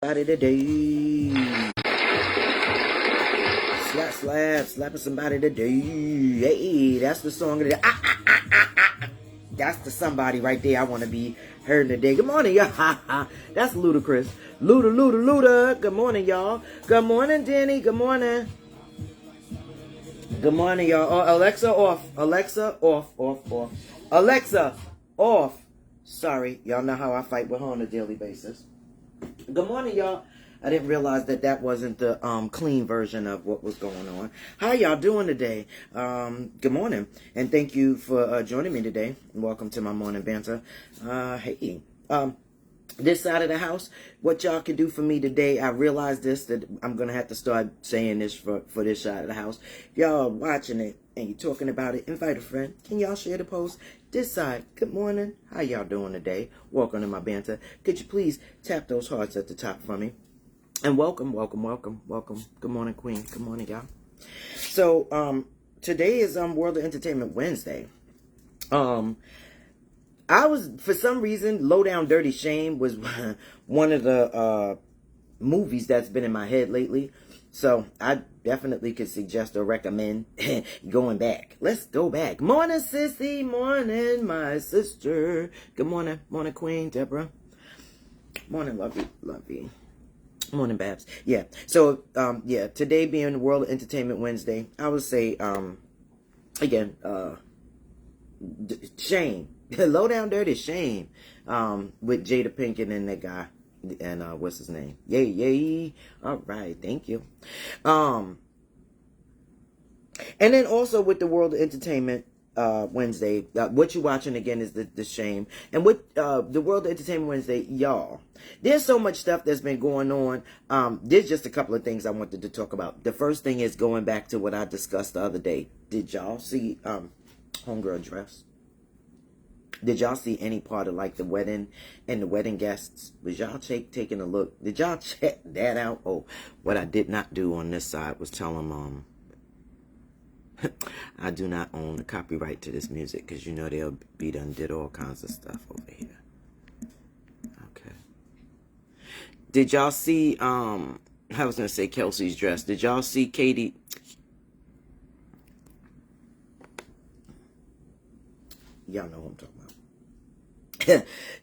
Somebody today. Slapping somebody today. Hey, that's the song of the day. That's the somebody right there I want to be heard today. Good morning, y'all. That's Ludacris. Luda. Good morning, y'all. Good morning, Denny. Good morning. Good morning, y'all. Oh, Alexa, off. Alexa, off. Alexa, off. Sorry, y'all know how I fight with her on a daily basis. Good morning, y'all. I didn't realize that wasn't the clean version of what was going on. How y'all doing today? Good morning, and thank you for joining me today. Welcome to my morning banter. Hey, this side of the house, what y'all can do for me today, I realized that I'm going to have to start saying this for this side of the house. If y'all watching it and you're talking about it, invite a friend. Can y'all share the post? This side, good morning. How y'all doing today? Welcome to my banter. Could you please tap those hearts at the top for me? And welcome. Good morning, Queen. Good morning, y'all. So, today is World of Entertainment Wednesday. I was, for some reason, Low Down Dirty Shame was one of the movies that's been in my head lately. So I definitely could suggest or recommend going back. Let's go back. Morning, sissy. Morning, my sister. Good morning. Morning, Queen Deborah. Morning, lovey. Morning, Babs. Yeah. So, today being World of Entertainment Wednesday, I would say, again, Shame. Low Down Dirty Shame. With Jada Pinkett and that guy. And what's his name? Yay. All right, thank you. And then also with the World of Entertainment Wednesday, what you watching again is the Shame. And with the World of Entertainment Wednesday, y'all, there's so much stuff that's been going on. There's just a couple of things I wanted to talk about. The first thing is going back to what I discussed the other day. Did y'all see Homegirl dress? Did y'all see any part of like the wedding and the wedding guests? Was y'all taking a look? Did y'all check that out? Oh, what I did not do on this side was tell them I do not own the copyright to this music, because you know they'll be done did all kinds of stuff over here. Okay. Did y'all see I was gonna say Kelsey's dress. Did y'all see Katie? Y'all know what I'm talking about.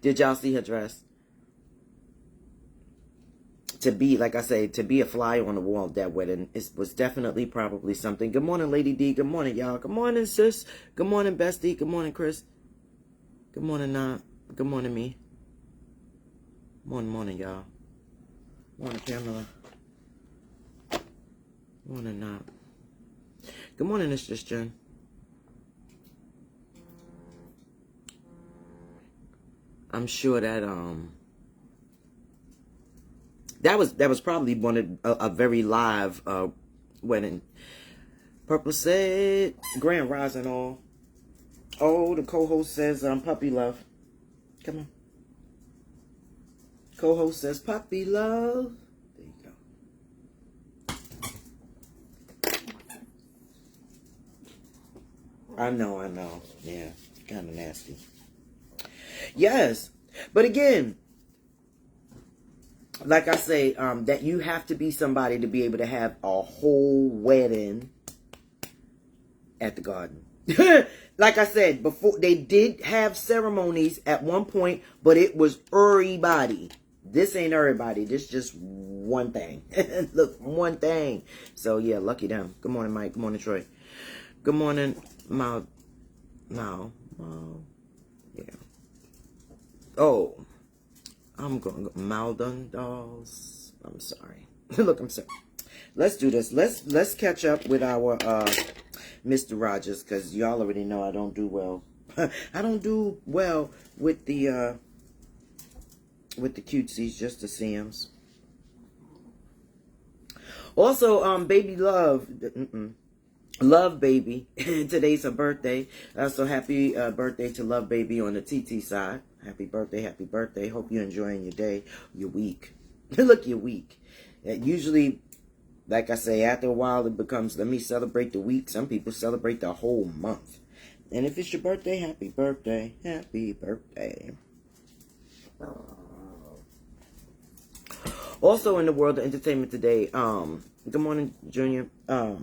Did y'all see her dress? To be, like I say, to be a fly on the wall at that wedding was definitely probably something. Good morning, Lady D. Good morning, y'all. Good morning, sis. Good morning, Bestie. Good morning, Chris. Good morning, Nat. Good morning, me. Morning, y'all. Morning, Pamela. Morning, Nat. Good morning, it's just Jen. I'm sure that that was probably one of a very live wedding. Purple said Grand Rising all. Oh, the co-host says puppy love. Come on. Co-host says puppy love. There you go. I know. Yeah, kind of nasty. Yes, but again, like I say, that you have to be somebody to be able to have a whole wedding at the garden. Like I said before, they did have ceremonies at one point, but it was everybody. This ain't everybody. This just one thing. Look, one thing. So yeah, lucky them. Good morning, Mike. Good morning, Troy. Good morning, Mal. Yeah. Oh, I'm going Maldon dolls. I'm sorry. Look, I'm sorry. Let's do this. Let's catch up with our Mr. Rogers, because y'all already know I don't do well. I don't do well with the cutesies, just the Sims. Also, baby Love. Love Baby. Today's her birthday. So happy birthday to Love Baby on the TT side. Happy birthday. Hope you're enjoying your day, your week. Look, your week. Usually, like I say, after a while it becomes, let me celebrate the week. Some people celebrate the whole month. And if it's your birthday, happy birthday. Happy birthday. Also in the world of entertainment today, good morning, Junior. I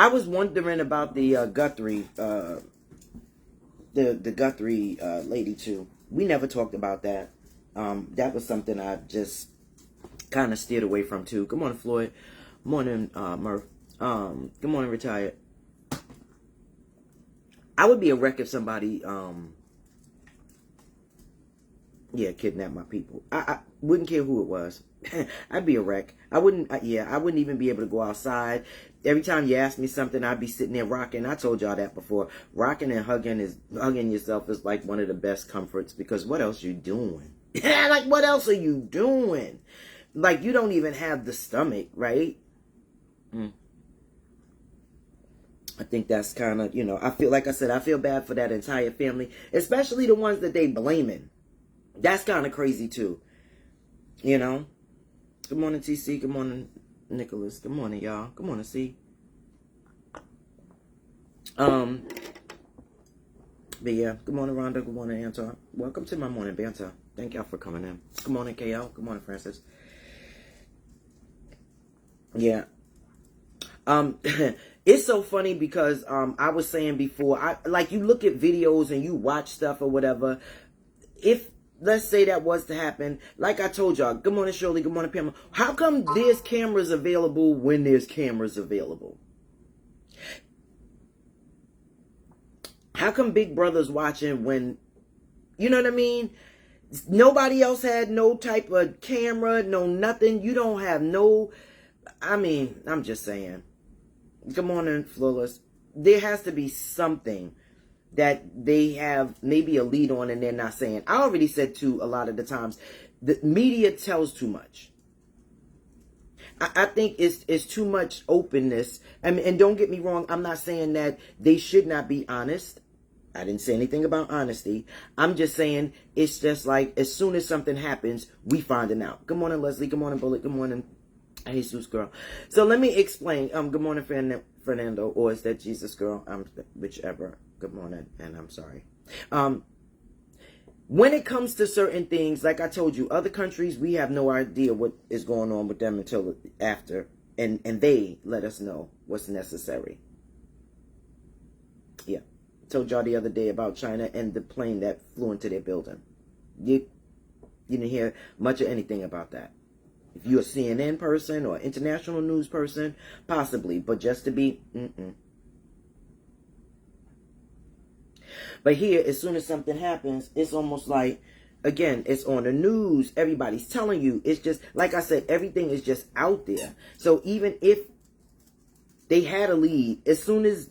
was wondering about the Guthrie, the Guthrie lady too. We never talked about that. That was something I just kind of steered away from too. Good morning, Floyd. Morning, Murph. Good morning, Retired. I would be a wreck if somebody, kidnap my people. I wouldn't care who it was. I'd be a wreck. I wouldn't even be able to go outside. Every time you ask me something, I'd be sitting there rocking. I told y'all that before. Rocking and hugging yourself is like one of the best comforts, because what else you doing? Like, what else are you doing? Like, you don't even have the stomach, right? I think that's kind of, I feel, like I said, I feel bad for that entire family, especially the ones that they blaming. That's kind of crazy too, Good morning, TC. Good morning, Nicholas. Good morning, y'all. Good morning, C. But yeah, good morning, Rhonda. Good morning, Anton. Welcome to my morning banter. Thank y'all for coming in. Good morning, KL. Good morning, Francis. Yeah. It's so funny because I was saying before, you look at videos and you watch stuff or whatever. If let's say that was to happen, like I told y'all, good morning, Shirley, good morning, Pamela. How come there's cameras available when there's cameras available? How come Big Brother's watching when, you know what I mean? Nobody else had no type of camera, no nothing. You don't have no, I'm just saying. Good morning, Flawless. There has to be something that they have maybe a lead on and they're not saying. I already said too, a lot of the times, the media tells too much. I think it's too much openness. And don't get me wrong, I'm not saying that they should not be honest. I didn't say anything about honesty. I'm just saying it's just like as soon as something happens, we finding out. Good morning, Leslie. Good morning, Bullet. Good morning, Jesus girl. So let me explain. Good morning, Fernando, or is that Jesus girl? Whichever. Good morning, and I'm sorry. When it comes to certain things, like I told you, other countries, we have no idea what is going on with them until after, and they let us know what's necessary. Yeah. Told y'all the other day about China and the plane that flew into their building. You didn't hear much of anything about that. If you're a CNN person or international news person, possibly, but just to be, But here, as soon as something happens, it's almost like, again, it's on the news. Everybody's telling you. It's just, like I said, everything is just out there. So even if they had a lead, as soon as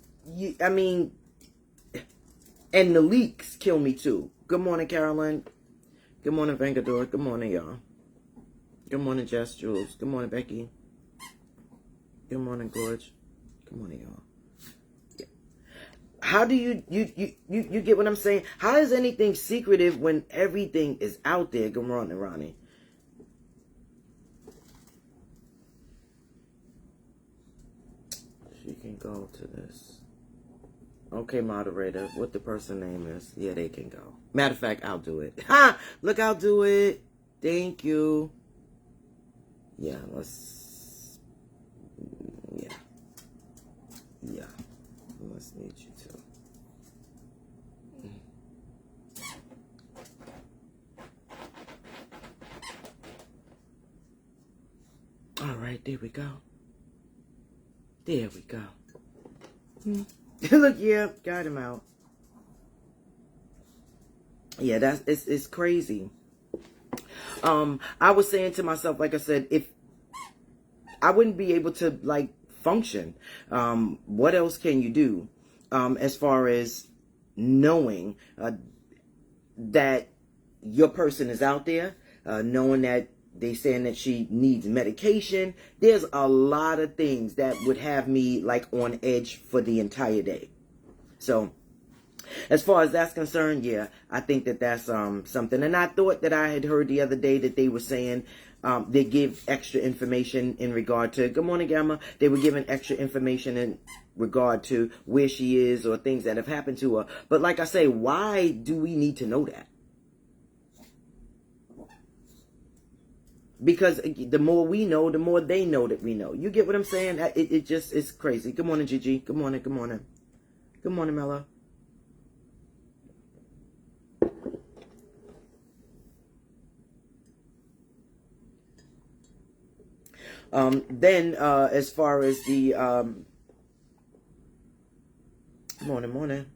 and the leaks kill me too. Good morning, Carolyn. Good morning, Vangador. Good morning, y'all. Good morning, Jess Jules. Good morning, Becky. Good morning, Gorge. Good morning, y'all. How do you get what I'm saying? How is anything secretive when everything is out there? Good morning, Ronnie. She can go to this. Okay, moderator, what the person name is. Yeah, they can go. Matter of fact, I'll do it. Ha! Look, I'll do it. Thank you. Yeah, let's... Yeah. Yeah. Let's need you to. All right, there we go. There we go. Look, yeah, got him out. Yeah, it's crazy. I was saying to myself, like I said, if I wouldn't be able to function, what else can you do? As far as knowing that your person is out there, knowing that they saying that she needs medication. There's a lot of things that would have me on edge for the entire day. So as far as that's concerned, yeah, I think that that's something. And I thought that I had heard the other day that they were saying they give extra information in regard to, good morning, Gamma. They were giving extra information in regard to where she is or things that have happened to her. But like I say, why do we need to know that? Because the more we know, the more they know that we know. You get what I'm saying? It just is crazy. Good morning, Gigi. Good morning. Good morning. Good morning, Mella. Then as far as the morning,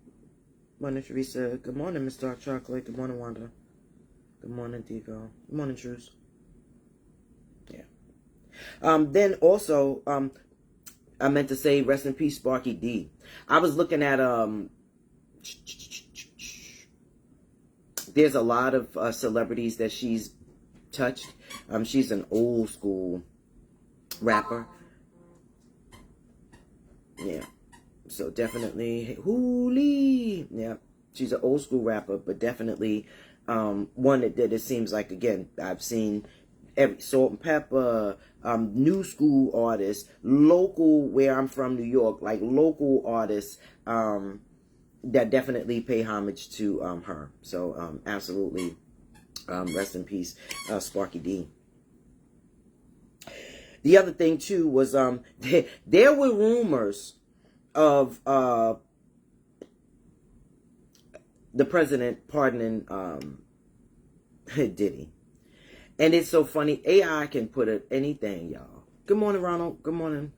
Teresa. Good morning, Miss Dark Chocolate. Good morning, Wanda. Good morning, Digo. Good morning, Truce. Yeah. Then also, I meant to say rest in peace, Sparky D. I was looking at there's a lot of celebrities that she's touched. She's an old school rapper. Yeah. So definitely Hoolie. Yeah. She's an old school rapper, but definitely one that it seems like, again, I've seen every Salt and Pepper, new school artists, local, where I'm from, New York, like local artists that definitely pay homage to her. So absolutely, rest in peace, Sparky D. The other thing too was there were rumors of the president pardoning Diddy. And it's so funny. AI can put up anything, y'all. Good morning, Ronald. Good morning.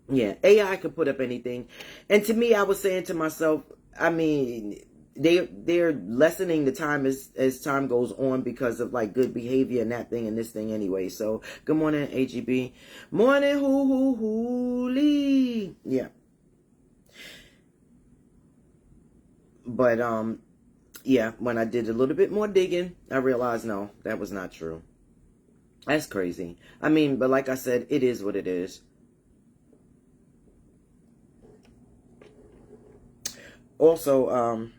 Yeah, AI can put up anything. And to me, I was saying to myself, I mean, they're lessening the time as time goes on because of like good behavior and that thing and this thing anyway. So good morning, AGB. Morning, hoolie. Yeah. But yeah, when I did a little bit more digging, I realized no, that was not true. That's crazy. I mean, but like I said, it is what it is. Also,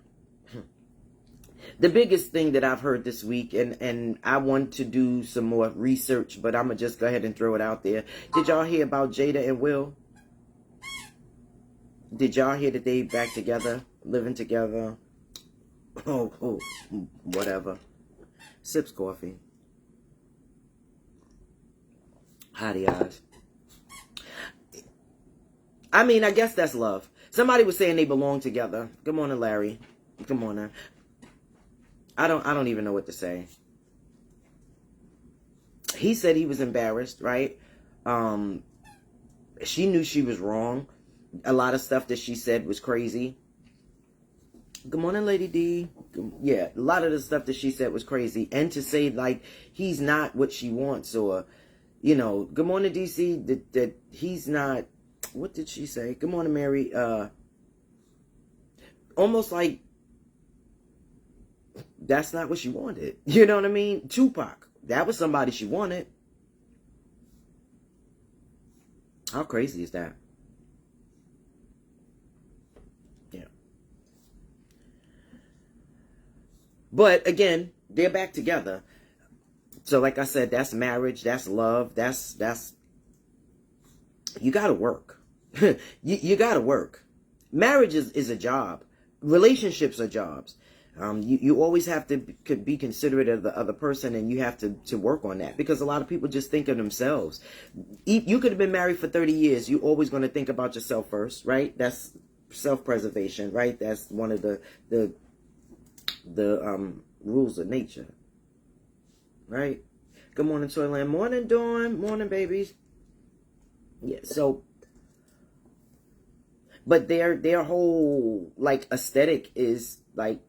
the biggest thing that I've heard this week, and I want to do some more research, but I'm going to just go ahead and throw it out there. Did y'all hear about Jada and Will? Did y'all hear that they back together, living together? Oh, whatever. Sips coffee. Hottie eyes. I mean, I guess that's love. Somebody was saying they belong together. Good morning, Larry. Good morning. I don't even know what to say. He said he was embarrassed, right? She knew she was wrong. A lot of stuff that she said was crazy. Good morning, Lady D. Yeah, a lot of the stuff that she said was crazy. And to say, like, he's not what she wants, or, you know, good morning, DC, that he's not, what did she say? Good morning, Mary. Almost like, that's not what she wanted. You know what I mean? Tupac, that was somebody she wanted. How crazy is that? Yeah. But again, they're back together. So like I said, that's marriage, that's love, that's you gotta work. you gotta work. Marriage is a job. Relationships are jobs. You always have to be considerate of the other person, and you have to work on that, because a lot of people just think of themselves. You could have been married for 30 years. You're always going to think about yourself first, right? That's self-preservation, right? That's one of the rules of nature, right? Good morning, Toyland. Morning, Dawn. Morning, babies. Yeah, so, but their whole, like, aesthetic is, like,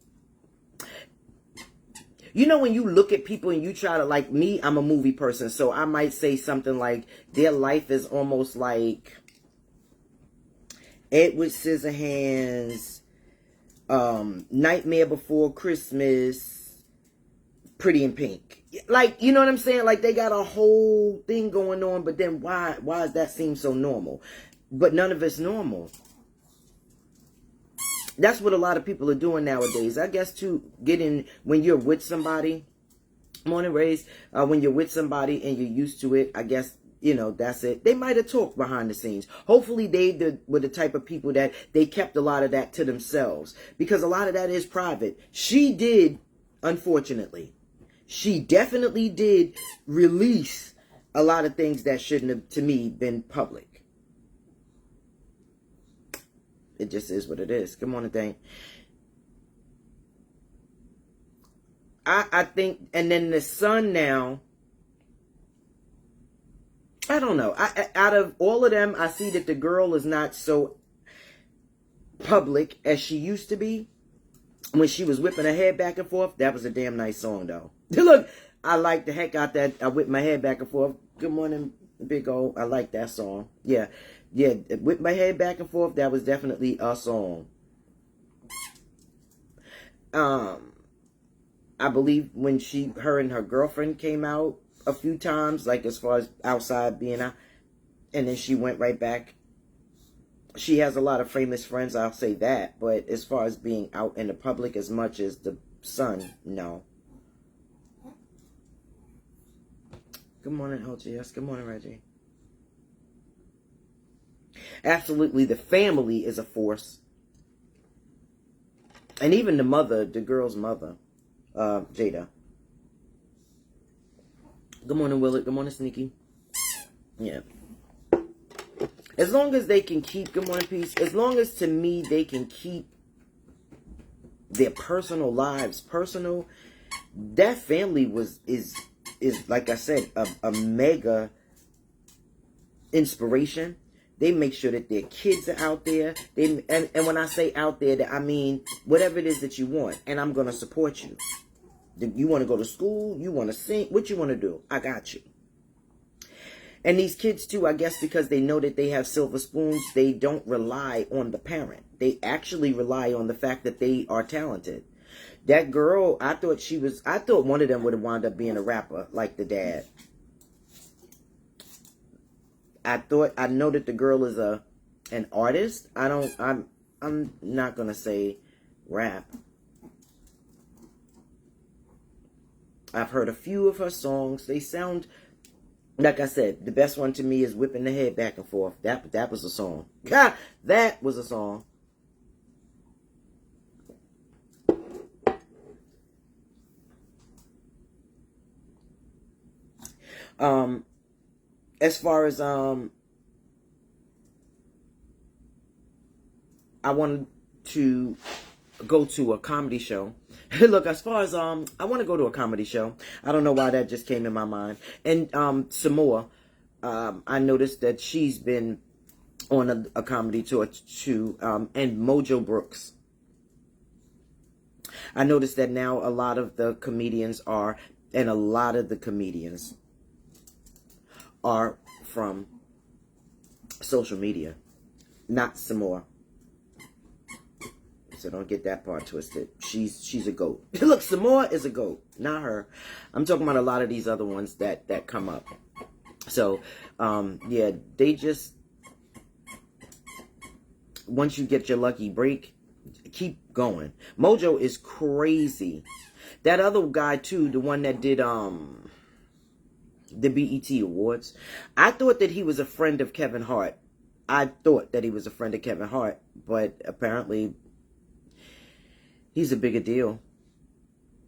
you know, when you look at people and you try to, like me, I'm a movie person, so I might say something like, their life is almost like Edward Scissorhands, Nightmare Before Christmas, Pretty in Pink. Like, you know what I'm saying? Like, they got a whole thing going on, but then why does that seem so normal? But none of it's normal. That's what a lot of people are doing nowadays. I guess to get in, when you're with somebody, morning rays, when you're with somebody and you're used to it, I guess, you know, that's it. They might have talked behind the scenes. Hopefully they were the type of people that they kept a lot of that to themselves, because a lot of that is private. She did, unfortunately. she definitely did release a lot of things that shouldn't have, to me, been public. It just is what it is. Good morning, Dane. I think, and then the son now, I don't know. Out of all of them, I see that the girl is not so public as she used to be. When she was whipping her head back and forth, that was a damn nice song, though. Look, I like the heck out that. I whip my head back and forth. Good morning, Big O. I like that song. Yeah. Whip my head back and forth. That was definitely a song. I believe when her and her girlfriend came out a few times, like as far as outside being out, and then she went right back. She has a lot of famous friends, I'll say that, but as far as being out in the public as much as the son, no. Good morning, LGS. Good morning, Reggie. Absolutely, the family is a force. And even the mother, the girl's mother, Jada. Good morning, Willard. Good morning, Sneaky. Yeah. As long as they can keep, good morning, peace. As long as, to me, they can keep their personal lives personal, that family is like I said, a mega inspiration. They make sure that their kids are out there. And when I say out there, I mean whatever it is that you want, and I'm gonna support you. You want to go to school? You want to sing? What you want to do? I got you. And these kids too, I guess because they know that they have silver spoons, they don't rely on the parent. They actually rely on the fact that they are talented. That girl, I thought one of them would have wound up being a rapper like the dad. I know that the girl is an artist. I'm not gonna say rap. I've heard a few of her songs. They sound, like I said, the best one to me is Whipping the Head Back and Forth. That was a song. God, that was a song. As far as I wanted to go to a comedy show. Look, as far as I want to go to a comedy show. I don't know why that just came in my mind. And Sommore, I noticed that she's been on a comedy tour too. And Mojo Brooks. I noticed that now a lot of the comedians are from social media, not Sommore. So don't get that part twisted. She's a goat. Look, Sommore is a goat, not her. I'm talking about a lot of these other ones that come up. So, yeah, they just, once you get your lucky break, keep going. Mojo is crazy. That other guy too, the one that did the BET Awards, I thought that he was a friend of Kevin Hart. But apparently he's a bigger deal,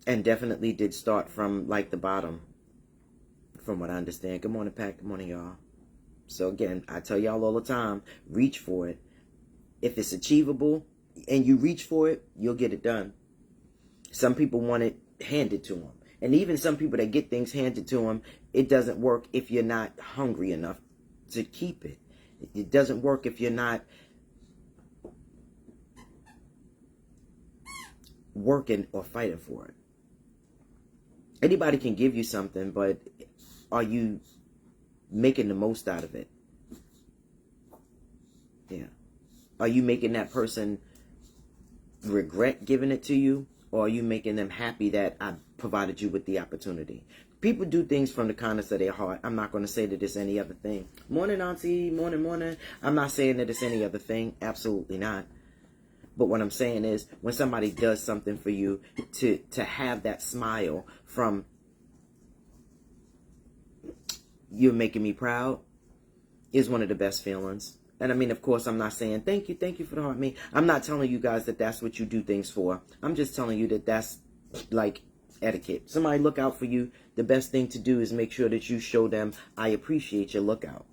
and definitely did start from like the bottom, from what I understand. Good morning, Pat. Good morning, y'all. So again, I tell y'all all the time, reach for it. If it's achievable and you reach for it, you'll get it done. Some people want it handed to them. And even some people that get things handed to them, it doesn't work if you're not hungry enough to keep it. It doesn't work if you're not working or fighting for it. Anybody can give you something, but are you making the most out of it? Yeah. Are you making that person regret giving it to you? Or are you making them happy that I provided you with the opportunity? People do things from the kindness of their heart. I'm not going to say that it's any other thing. Morning, Auntie. Morning. I'm not saying that it's any other thing. Absolutely not. But what I'm saying is, when somebody does something for you, to have that smile from, you're making me proud, is one of the best feelings. And I mean, of course, I'm not saying thank you for the heart. I'm not telling you guys that that's what you do things for. I'm just telling you that that's like etiquette. Somebody look out for you. The best thing to do is make sure that you show them, I appreciate your lookout.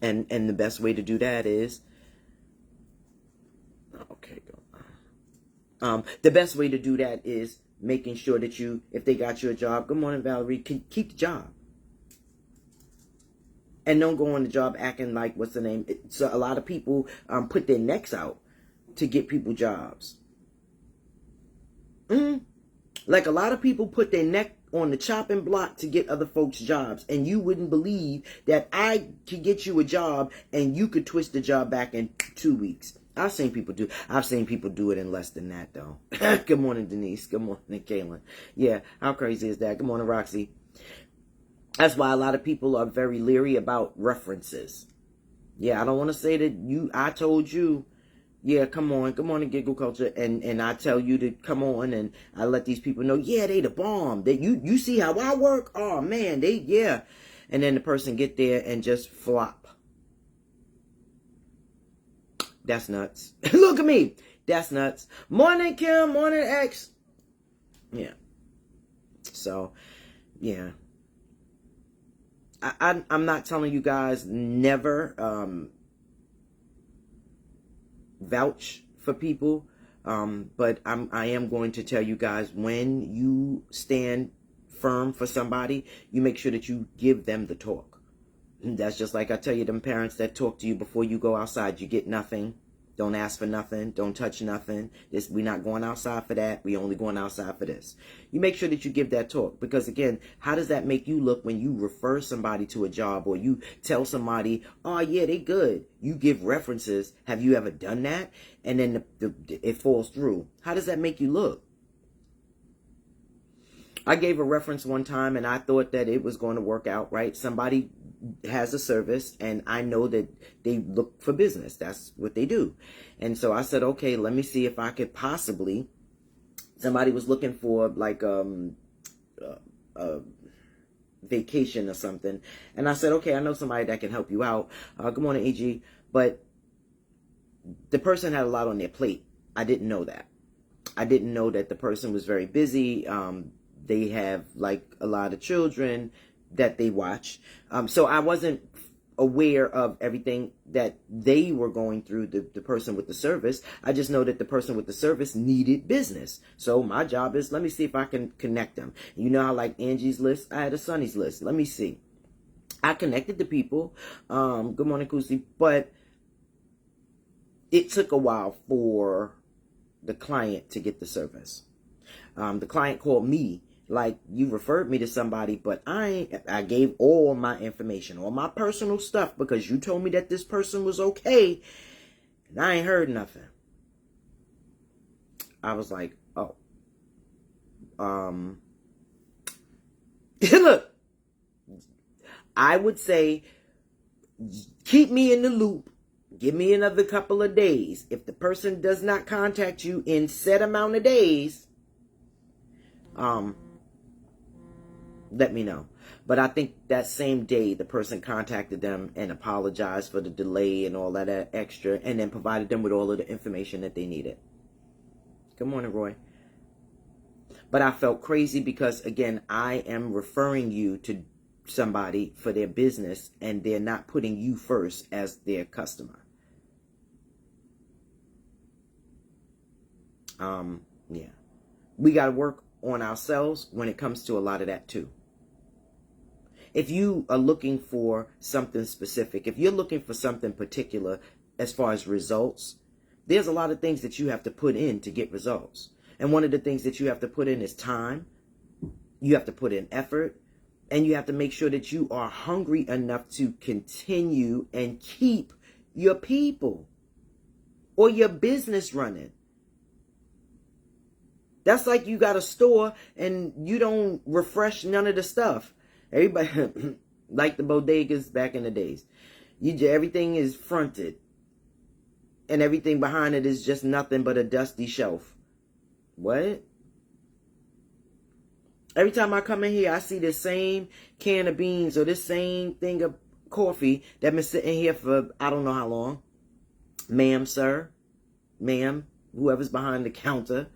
And the best way to do that is, okay, go. The best way to do that is making sure that you, if they got you a job, good morning, Valerie, keep the job. And don't go on the job acting like, what's the name? So a lot of people put their necks out to get people jobs. Like a lot of people put their neck on the chopping block to get other folks jobs. And you wouldn't believe that I could get you a job and you could twist the job back in 2 weeks. I've seen people do it in less than that, though. Good morning, Denise. Good morning, Kaylin. Yeah, how crazy is that? Good morning, Roxy. That's why a lot of people are very leery about references. Yeah, I don't want to say that I told you, yeah, come on Giggle Culture, and I tell you to come on, and I let these people know, yeah, they the bomb. That you see how I work? Oh man, yeah. And then the person get there and just flop. That's nuts. Look at me. That's nuts. Morning, Kim. Morning, X. Yeah. So, yeah. I'm not telling you guys never vouch for people, but I am going to tell you guys, when you stand firm for somebody, you make sure that you give them the talk. And that's just like I tell you, them parents that talk to you before you go outside. You get nothing. Don't ask for nothing. Don't touch nothing. We're not going outside for that. We only going outside for this. You make sure that you give that talk. Because again, how does that make you look when you refer somebody to a job, or you tell somebody, oh yeah, they good. You give references. Have you ever done that? And then it falls through. How does that make you look? I gave a reference one time and I thought that it was going to work out, right? Somebody has a service and I know that they look for business. That's what they do. And so I said, okay, let me see if I could possibly, somebody was looking for like a vacation or something. And I said, okay, I know somebody that can help you out. Good morning, AG. But the person had a lot on their plate. I didn't know that. I didn't know that the person was very busy. They have like a lot of children that they watch. So I wasn't aware of everything that they were going through, the person with the service. I just know that the person with the service needed business. So my job is, let me see if I can connect them. You know how like Angie's list, I had a Sonny's list. Let me see. I connected the people. Good morning, Kusi. But it took a while for the client to get the service. The client called me, like, you referred me to somebody, but I gave all my information, all my personal stuff, because you told me that this person was okay, and I ain't heard nothing. I was like, oh. Look, I would say, keep me in the loop. Give me another couple of days. If the person does not contact you in set amount of days, let me know. But I think that same day the person contacted them and apologized for the delay and all that extra, and then provided them with all of the information that they needed. Good morning, Roy. But I felt crazy because, again, I am referring you to somebody for their business and they're not putting you first as their customer. Yeah. We got to work on ourselves when it comes to a lot of that too. If you are looking for something specific, if you're looking for something particular as far as results, there's a lot of things that you have to put in to get results. And one of the things that you have to put in is time. You have to put in effort. And you have to make sure that you are hungry enough to continue and keep your people or your business running. That's like you got a store and you don't refresh none of the stuff. Everybody, like the bodegas back in the days, everything is fronted and everything behind it is just nothing but a dusty shelf. What? Every time I come in here, I see the same can of beans or this same thing of coffee that been sitting here for I don't know how long. Ma'am, sir, ma'am, whoever's behind the counter.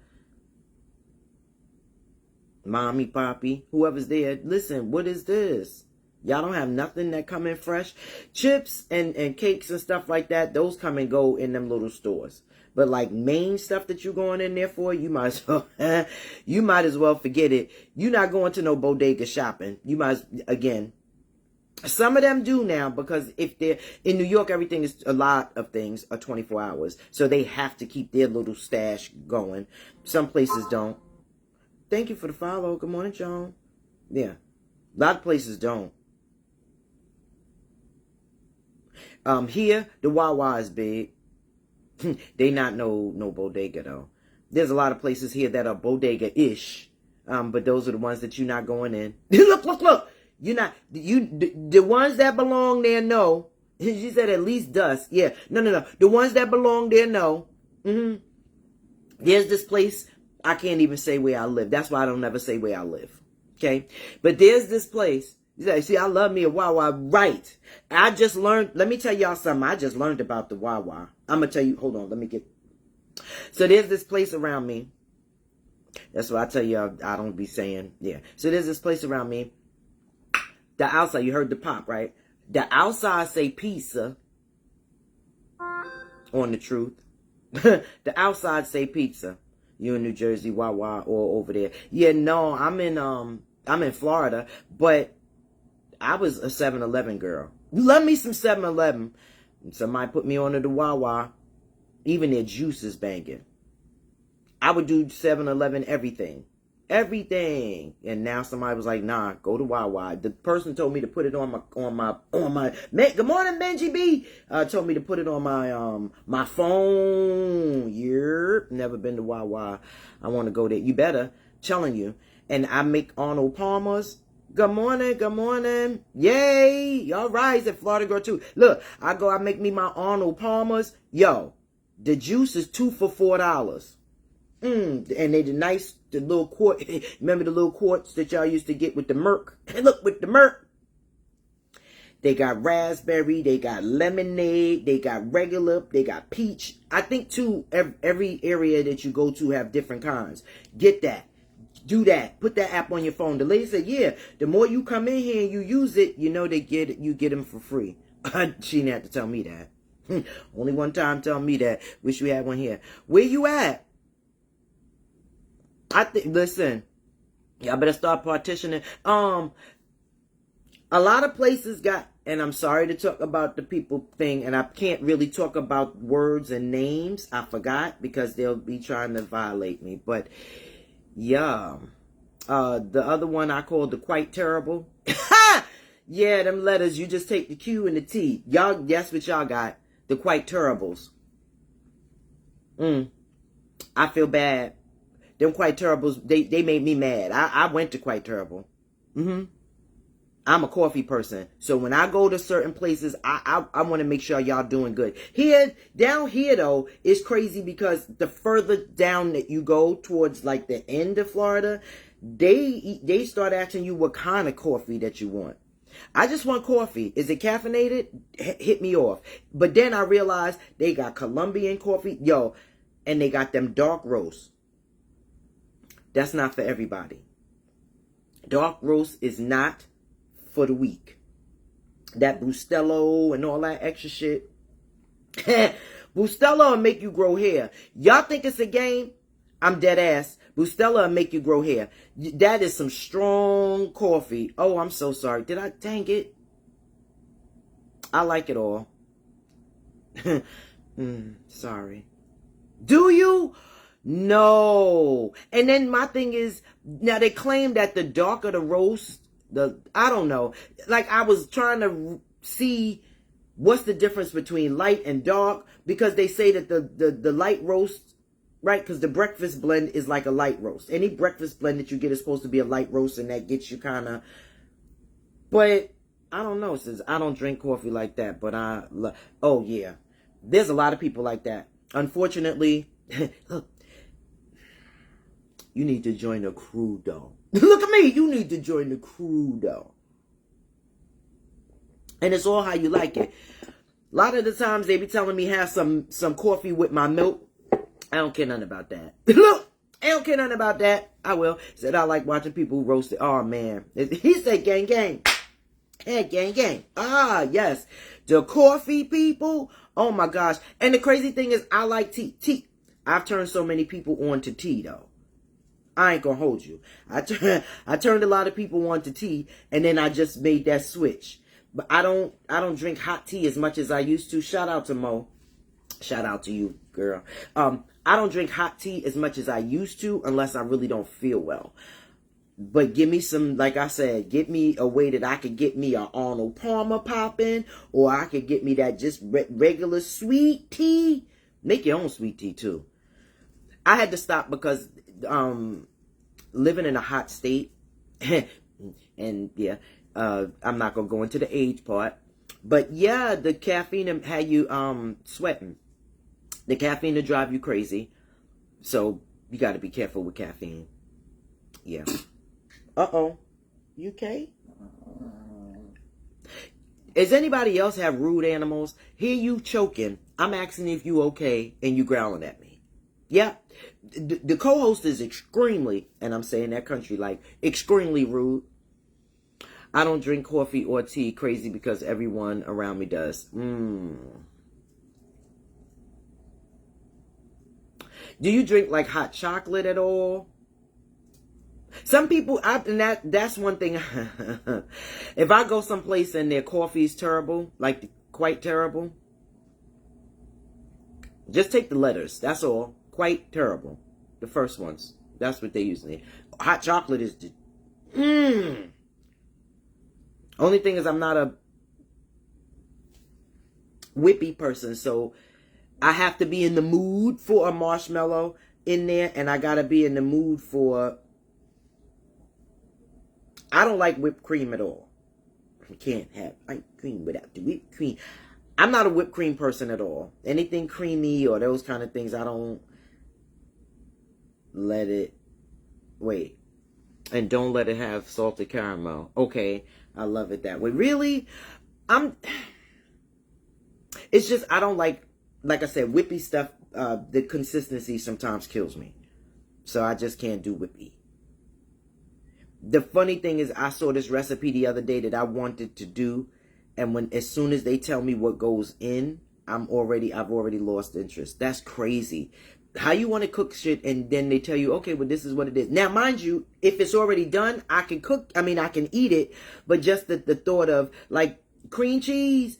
mommy, poppy, whoever's there. Listen, what is this? Y'all don't have nothing that come in fresh. Chips and cakes and stuff like that, those come and go in them little stores. But like main stuff that you're going in there for, you might as well forget it. You're not going to no bodega shopping. You might, again, some of them do now, because if they're in New York, everything is, a lot of things are 24 hours. So they have to keep their little stash going. Some places don't. Thank you for the follow. Good morning, John. Yeah. A lot of places don't. Here, the Waaaaah is big. They not no bodega though. There's a lot of places here that are bodega-ish. But those are the ones that you're not going in. Look. You're not, the ones that belong there, no. She said at least dust. Yeah. No. The ones that belong there, no. There's this place, I can't even say where I live. That's why I don't ever say where I live. Okay. But there's this place. See, I love me a Waaaaah. Right. I just learned, let me tell y'all something. I just learned about the Waaaaah. I'm going to tell you, hold on, let me get. So there's this place around me. That's what I tell y'all, I don't be saying. Yeah. So there's this place around me. The outside, you heard the pop, right? The outside say pizza. On the truth. The outside say pizza. You in New Jersey, Waaaaah, or over there. Yeah, no, I'm in Florida, but I was a 7-Eleven girl. Love me some 7-Eleven. Somebody put me on to the Waaaaah. Even their juice is banging. I would do 7-Eleven everything. Everything. And now somebody was like, nah, go to Waaaaah. The person told me to put it on my good morning, Benji B. Told me to put it on my phone. Yep. Never been to Waaaaah. I want to go there. You better. Telling you. And I make Arnold Palmer's. Good morning. Yay. Y'all rise at Florida Girl too. Look, I make me my Arnold Palmer's. Yo, the juice is 2 for $4. And they the little quart. Remember the little quarts that y'all used to get with the Merc? Look, with the Merc. They got raspberry, they got lemonade, they got regular, they got peach. I think too, every area that you go to have different kinds. Get that. Do that. Put that app on your phone. The lady said, yeah, the more you come in here and you use it, you know you get them for free. She didn't have to tell me that. Only one time tell me that. Wish we had one here. Where you at? Listen, y'all better start partitioning. A lot of places got, and I'm sorry to talk about the people thing, and I can't really talk about words and names. I forgot because they'll be trying to violate me. But yeah, the other one I called the quite terrible. Yeah, them letters, you just take the Q and the T. Y'all, that's what y'all got. The quite terribles. I feel bad. Them quite terribles, they made me mad. I went to quite terrible. I'm a coffee person. So when I go to certain places, I want to make sure y'all doing good. Down here though, it's crazy because the further down that you go towards like the end of Florida, they start asking you what kind of coffee that you want. I just want coffee. Is it caffeinated? Hit me off. But then I realized they got Colombian coffee. Yo, and they got them dark roasts. That's not for everybody. Dark roast is not for the weak. That Bustelo and all that extra shit. Bustelo will make you grow hair. Y'all think it's a game? I'm dead ass. Bustelo will make you grow hair. That is some strong coffee. Oh, I'm so sorry. Dang it. I like it all. Sorry. Do you? No. And then my thing is, now they claim that the darker the roast, I don't know. Like I was trying to see what's the difference between light and dark, because they say that the light roast, right? Because the breakfast blend is like a light roast. Any breakfast blend that you get is supposed to be a light roast, and that gets you kind of, but I don't know, since I don't drink coffee like that, but oh yeah. There's a lot of people like that. Unfortunately, look, you need to join the crew, though. Look at me. You need to join the crew, though. And it's all how you like it. A lot of the times they be telling me have some coffee with my milk. I don't care nothing about that. Look. I don't care nothing about that. I will. Said I like watching people roast it. Oh, man. He said gang, gang. Hey, gang, gang. Ah, yes. The coffee people. Oh, my gosh. And the crazy thing is, I like tea. Tea. I've turned so many people on to tea, though. I ain't gonna hold you. I turned a lot of people on to tea, and then I just made that switch. But I don't drink hot tea as much as I used to. Shout out to Mo. Shout out to you, girl. I don't drink hot tea as much as I used to unless I really don't feel well. But give me some, like I said, get me a way that I could get me a Arnold Palmer popping, or I could get me that just regular sweet tea. Make your own sweet tea too. I had to stop because living in a hot state, and yeah, I'm not gonna go into the age part, but yeah, the caffeine had you sweating. The caffeine to drive you crazy, so you got to be careful with caffeine. Yeah. Uh-oh. You okay? Does anybody else have rude animals? Hear you choking. I'm asking if you okay, and you growling at me. Yeah. The co-host is extremely, and I'm saying that country like, extremely rude. I don't drink coffee or tea crazy because everyone around me does. Do you drink like hot chocolate at all? Some people, and that's one thing. If I go someplace and their coffee is terrible, like quite terrible, just take the letters. That's all. Quite terrible. The first ones. That's what they usually. Hot chocolate is the. Only thing is I'm not a whippy person, so I have to be in the mood for a marshmallow in there, and I gotta be in the mood for. I don't like whipped cream at all. I can't have ice cream without the whipped cream. I'm not a whipped cream person at all. Anything creamy or those kind of things, I don't let it. Wait. And don't let it have salted caramel. Okay. I love it that way. Really? It's just, I don't like I said, whippy stuff. The consistency sometimes kills me. So I just can't do whippy. The funny thing is, I saw this recipe the other day that I wanted to do, and as soon as they tell me what goes in, I've already lost interest. That's crazy. How you want to cook shit, and then they tell you, okay, well, this is what it is. Now, mind you, if it's already done, I can eat it, but just the thought of, like, cream cheese.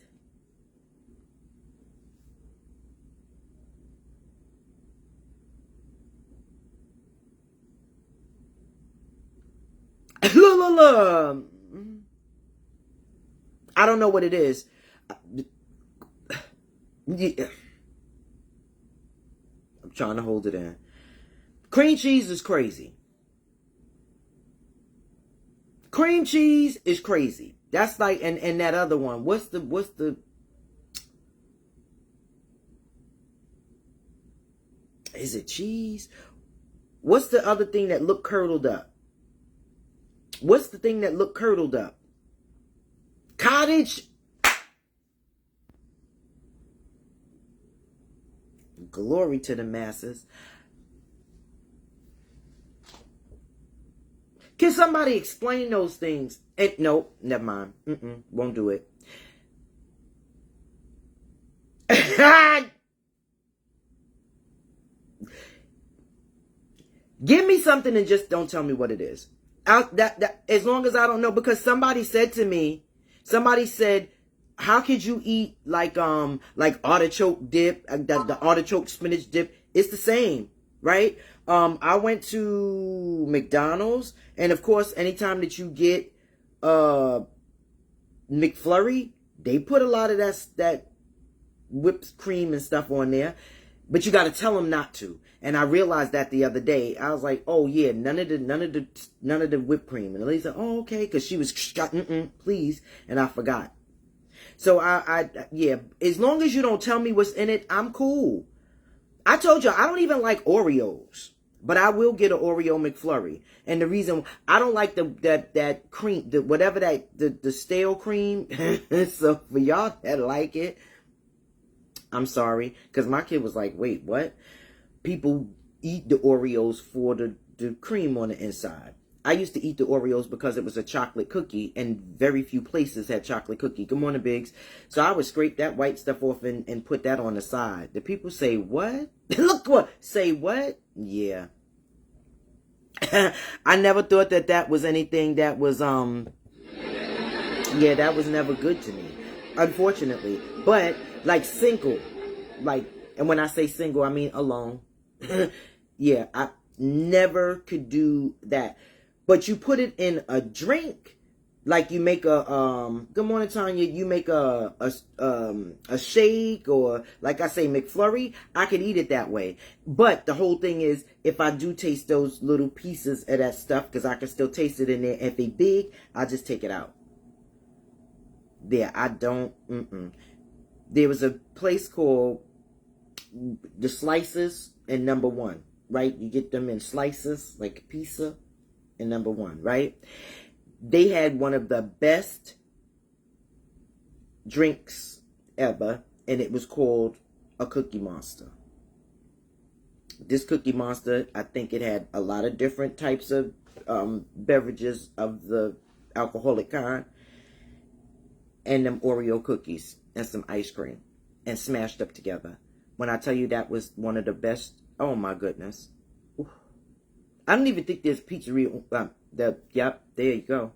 I don't know what it is. Yeah. I'm trying to hold it in. Cream cheese is crazy. Cream cheese is crazy. That's like, and that other one. What's the? Is it cheese? What's the other thing that look curdled up? What's the thing that look curdled up? Cottage. Glory to the masses. Can somebody explain those things? Nope, never mind. Won't do it. Give me something and just don't tell me what it is. As long as I don't know, because somebody said, how could you eat like artichoke dip, the artichoke spinach dip? It's the same, right? I went to McDonald's, and of course, anytime that you get McFlurry, they put a lot of that whipped cream and stuff on there, but you got to tell them not to. And I realized that the other day. I was like, oh yeah, none of the whipped cream. And the lady said, oh okay, because she was please, and I forgot. So yeah, as long as you don't tell me what's in it, I'm cool. I told you I don't even like Oreos, but I will get an Oreo McFlurry. And the reason I don't like that cream, the stale cream. So for y'all that like it, I'm sorry, because my kid was like, wait, what? People eat the Oreos for the cream on the inside. I used to eat the Oreos because it was a chocolate cookie, and very few places had chocolate cookie. Good morning, Biggs. So I would scrape that white stuff off and put that on the side. The people say, what? Look what? Say what? Yeah. I never thought that was anything that was, yeah, that was never good to me, unfortunately. But, like, single, like, and when I say single, I mean alone. Yeah, I never could do that. But you put it in a drink, like you make a good morning, Tanya. You make a shake, or like I say, McFlurry. I could eat it that way. But the whole thing is, if I do taste those little pieces of that stuff, because I can still taste it in there. If they big, I just take it out. There, I don't. There was a place called the Slices in number 1, right? You get them in slices, like a pizza. In number 1, right? They had one of the best drinks ever, and it was called a Cookie Monster. This Cookie Monster, I think it had a lot of different types of beverages of the alcoholic kind, and them Oreo cookies and some ice cream, and smashed up together. When I tell you that was one of the best, oh my goodness. I don't even think there's pizzeria. Yep, there you go.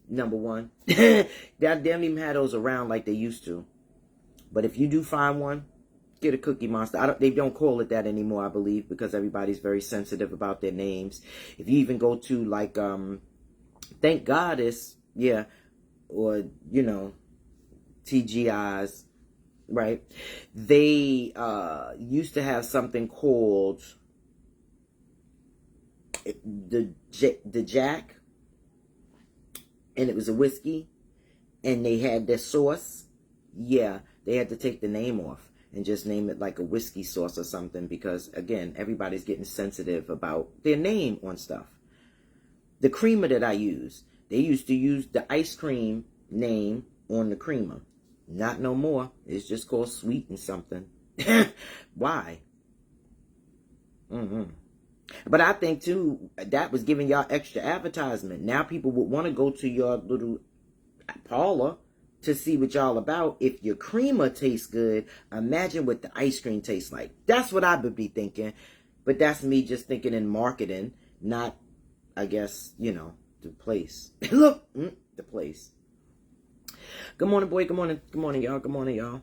Number 1. They don't even have those around like they used to. But if you do find one, get a Cookie Monster. They don't call it that anymore, I believe, because everybody's very sensitive about their names. If you even go to like Thank Goddess, yeah, or you know, TGI's, right? They used to have something called the Jack, and it was a whiskey, and they had their sauce. Yeah, they had to take the name off and just name it like a whiskey sauce or something, because again, everybody's getting sensitive about their name on stuff. The creamer that I use, they used to use the ice cream name on the creamer. Not no more. It's just called sweet and something. Why? But I think, too, that was giving y'all extra advertisement. Now people would want to go to your little parlor to see what y'all about. If your creamer tastes good, imagine what the ice cream tastes like. That's what I would be thinking. But that's me just thinking in marketing, not, I guess, you know, the place. Look, the place. Good morning, boy. Good morning. Good morning, y'all. Good morning, y'all.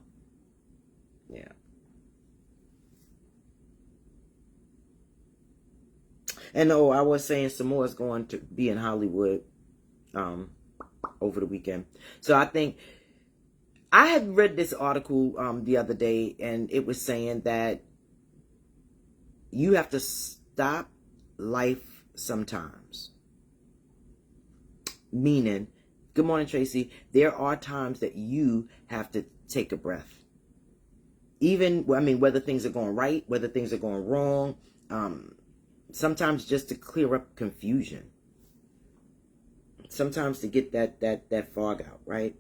Yeah. And oh, I was saying Sommore is going to be in Hollywood over the weekend. So I think I had read this article the other day, and it was saying that you have to stop life sometimes. Meaning, good morning, Tracy. There are times that you have to take a breath. Even, I mean, whether things are going right, whether things are going wrong, sometimes just to clear up confusion. Sometimes to get that fog out, right?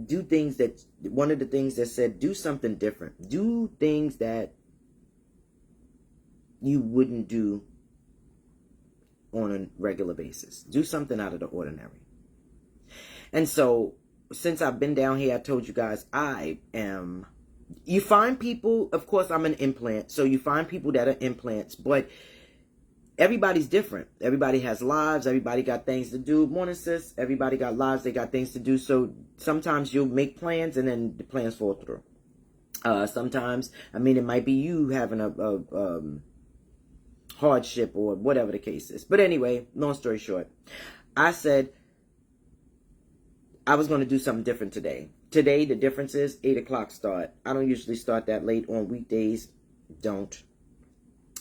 Do things that, one of the things that said, do something different. Do things that you wouldn't do on a regular basis. Do something out of the ordinary. And so, since I've been down here, I told you guys, you find people, of course I'm an implant, so you find people that are implants, but everybody's different. Everybody has lives. Everybody got things to do. Morning, sis. Everybody got lives. They got things to do. So sometimes you'll make plans and then the plans fall through. Sometimes, I mean, it might be you having a hardship or whatever the case is. But anyway, long story short, I said I was going to do something different today. Today, the difference is 8 o'clock start. I don't usually start that late on weekdays. Don't.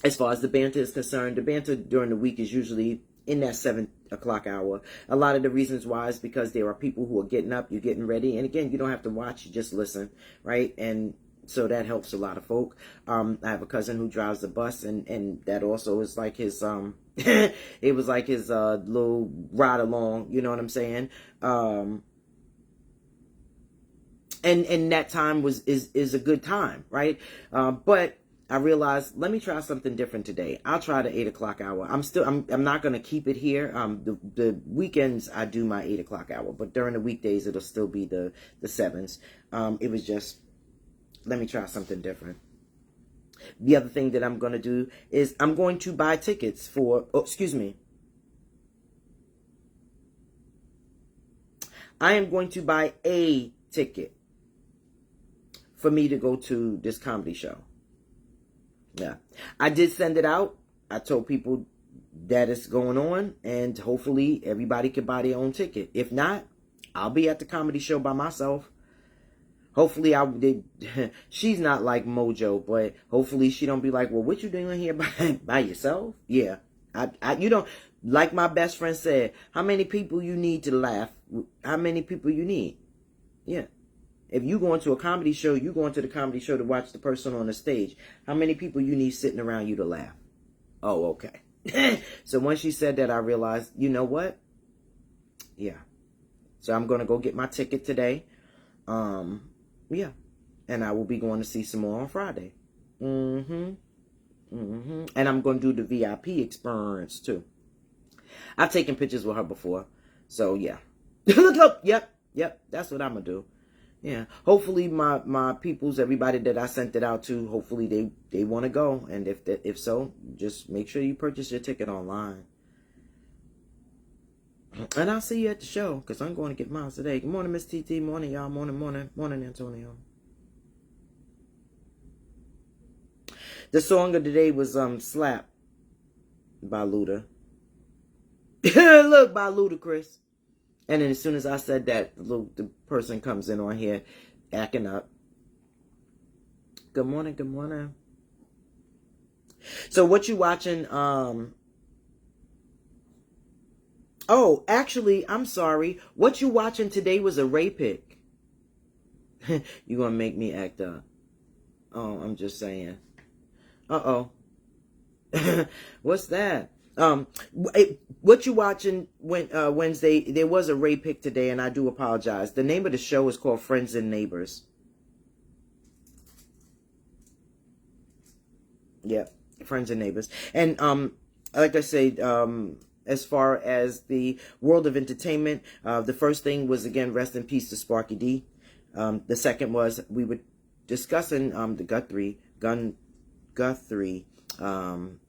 As far as the banter is concerned, the banter during the week is usually in that 7 o'clock hour. A lot of the reasons why is because there are people who are getting up, you're getting ready. And again, you don't have to watch, you just listen, right? And so that helps a lot of folk. I have a cousin who drives the bus, and that also is like his, it was like his little ride along, you know what I'm saying? And that time is a good time, right? But I realized, let me try something different today. I'll try the 8 o'clock hour. I'm not going to keep it here. The weekends I do my 8 o'clock hour, but during the weekdays it'll still be the 7s. It was just, let me try something different. The other thing that I'm going to do is I'm going to buy tickets for, I am going to buy a ticket for me to go to this comedy show. Yeah, I did send it out. I told people that it's going on, and hopefully everybody can buy their own ticket. If not, I'll be at the comedy show by myself. Hopefully she's not like Mojo, but hopefully she don't be like, well, what you doing here by yourself? Yeah, you don't, like my best friend said, how many people you need to laugh? How many people you need? Yeah. If you going to a comedy show, you going to the comedy show to watch the person on the stage. How many people you need sitting around you to laugh? Oh, okay. So once she said that, I realized, you know what? Yeah. So I'm going to go get my ticket today. Yeah. And I will be going to see Sommore on Friday. And I'm going to do the VIP experience too. I've taken pictures with her before. So yeah. Look up. Yep. That's what I'm going to do. Yeah, hopefully my peoples, everybody that I sent it out to, hopefully they want to go. And if so, just make sure you purchase your ticket online. And I'll see you at the show, because I'm going to get mine today. Good morning, Miss TT. Morning, y'all. Morning, Antonio. The song of the day was Slap by Luda. Look, by Ludacris. And then as soon as I said that, the person comes in on here acting up. Good morning. So what you watching? Oh, actually, I'm sorry. What you watching today was a Ray pick. You gonna make me act up. Oh, I'm just saying. Uh-oh. What's that? What you watching Wednesday? There was a Ray pick today, and I do apologize. The name of the show is called Friends and Neighbors. Yeah, Friends and Neighbors. And like I said, as far as the world of entertainment, the first thing was, again, rest in peace to Sparky D. The second was, we were discussing the Guthrie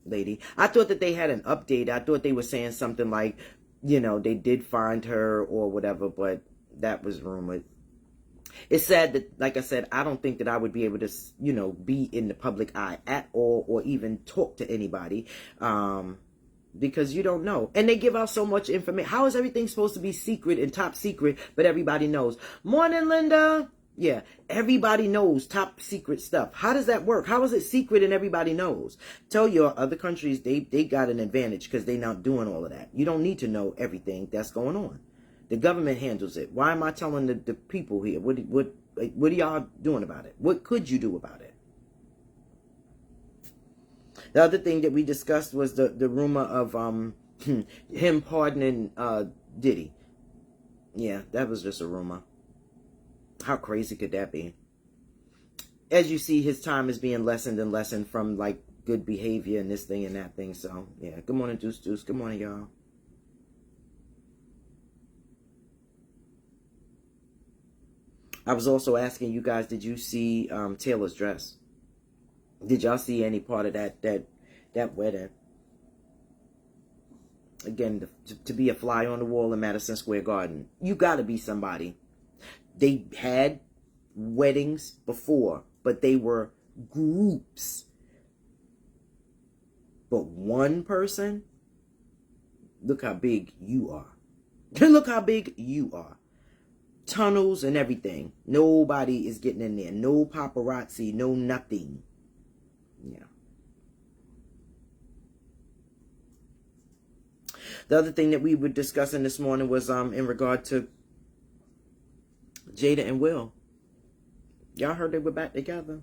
lady. I thought that they had an update. I thought they were saying something like, you know, they did find her or whatever, but that was rumored. It's sad that, like I said, I don't think that I would be able to, you know, be in the public eye at all, or even talk to anybody, because you don't know. And they give out so much information. How is everything supposed to be secret and top secret, but everybody knows? Morning, Linda. Yeah, everybody knows top secret stuff. How does that work? How is it secret and everybody knows? Tell your other countries they got an advantage because they're not doing all of that. You don't need to know everything that's going on. The government handles it. Why am I telling the people here? What are y'all doing about it? What could you do about it? The other thing that we discussed was the rumor of him pardoning Diddy. Yeah, that was just a rumor. How crazy could that be? As you see, his time is being lessened and lessened from, like, good behavior and this thing and that thing. So, yeah. Good morning, Deuce. Good morning, y'all. I was also asking you guys, did you see Taylor's dress? Did y'all see any part of that wedding? Again, to be a fly on the wall in Madison Square Garden, you got to be somebody. They had weddings before, but they were groups. But one person, look how big you are. Look how big you are. Tunnels and everything. Nobody is getting in there. No paparazzi, no nothing. Yeah. The other thing that we were discussing this morning was in regard to Jada and Will. Y'all heard they were back together?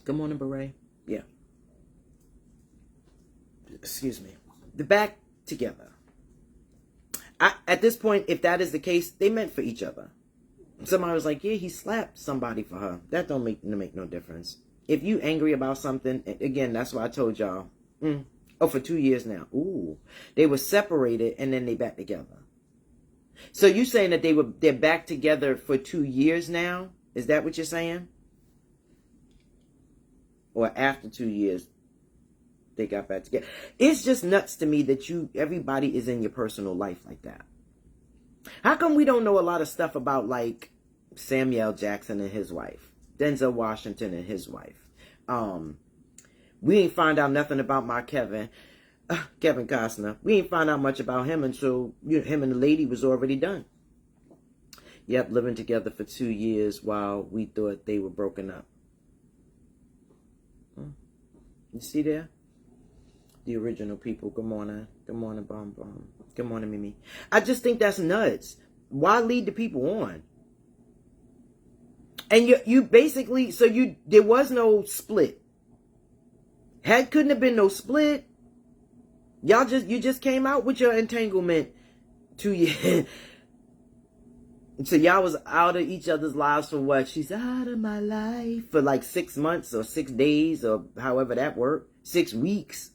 Good morning, Beret. Yeah. Excuse me. They're back together. At this point, if that is the case, they meant for each other. Somebody was like, yeah, he slapped somebody for her. That don't make no difference. If you angry about something, again, that's why I told y'all. Oh, for 2 years now. Ooh, they were separated and then they back together. So you saying that they're back together for 2 years now? Is that what you're saying? Or after 2 years, they got back together? It's just nuts to me that everybody is in your personal life like that. How come we don't know a lot of stuff about like Samuel Jackson and his wife, Denzel Washington and his wife? We ain't find out nothing about my Kevin Costner. We ain't find out much about him until him and the lady was already done. Yep, living together for 2 years while we thought they were broken up. You see there? The original people. Good morning. Good morning, Bum Bum. Good morning, Mimi. I just think that's nuts. Why lead the people on? And you basically, so there was no split. Couldn't have been no split. You just came out with your entanglement 2 years. So y'all was out of each other's lives for what? She's out of my life for like 6 months or 6 days or however that worked. 6 weeks.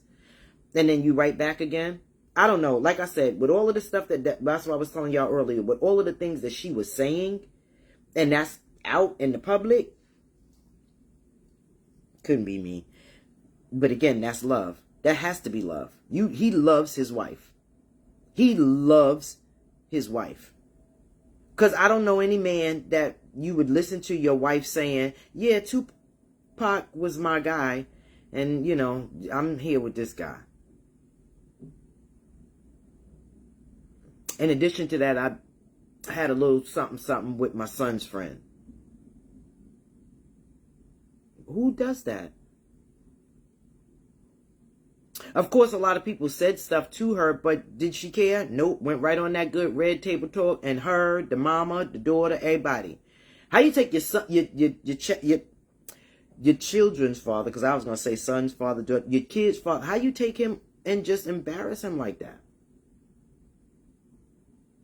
And then you right back again. I don't know. Like I said, with all of the stuff that's what I was telling y'all earlier, with all of the things that she was saying, and that's out in the public, couldn't be me. But again, that's love. That has to be love. He loves his wife. He loves his wife. Because I don't know any man that you would listen to your wife saying, yeah, Tupac was my guy. And, I'm here with this guy. In addition to that, I had a little something with my son's friend. Who does that? Of course, a lot of people said stuff to her, but did she care? Nope. Went right on that good red table talk, and her, the mama, the daughter, everybody. How you take your son, your children's father? Because I was gonna say son's father, daughter, your kid's father. How you take him and just embarrass him like that?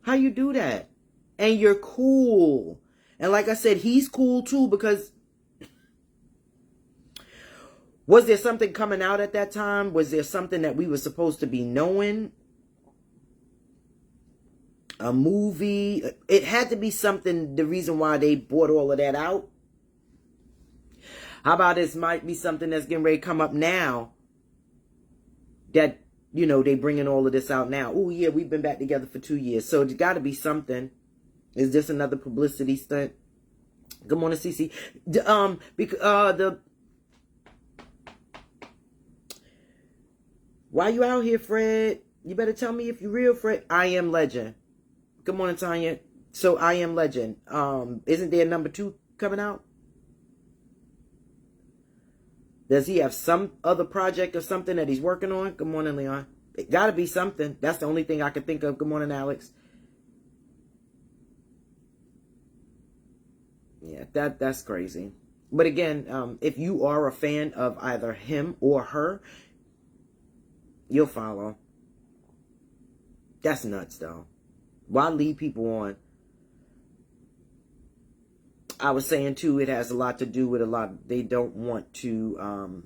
How you do that? And you're cool. And like I said, he's cool too, because was there something coming out at that time? Was there something that we were supposed to be knowing? A movie? It had to be something, the reason why they brought all of that out. How about this might be something that's getting ready to come up now that, they bringing all of this out now. Oh, yeah, we've been back together for 2 years. So there's got to be something. Is this another publicity stunt? Good morning, Cece. Why you out here, Fred? You better tell me if you're real, Fred. I Am Legend. Good morning, Tanya. So I Am Legend. Isn't there number 2 coming out? Does he have some other project or something that he's working on? Good morning, Leon. It got to be something. That's the only thing I could think of. Good morning, Alex. Yeah, that's crazy. But again, if you are a fan of either him or her, you'll follow. That's nuts, though. Why lead people on? I was saying, too, it has a lot to do with a lot. They don't want to,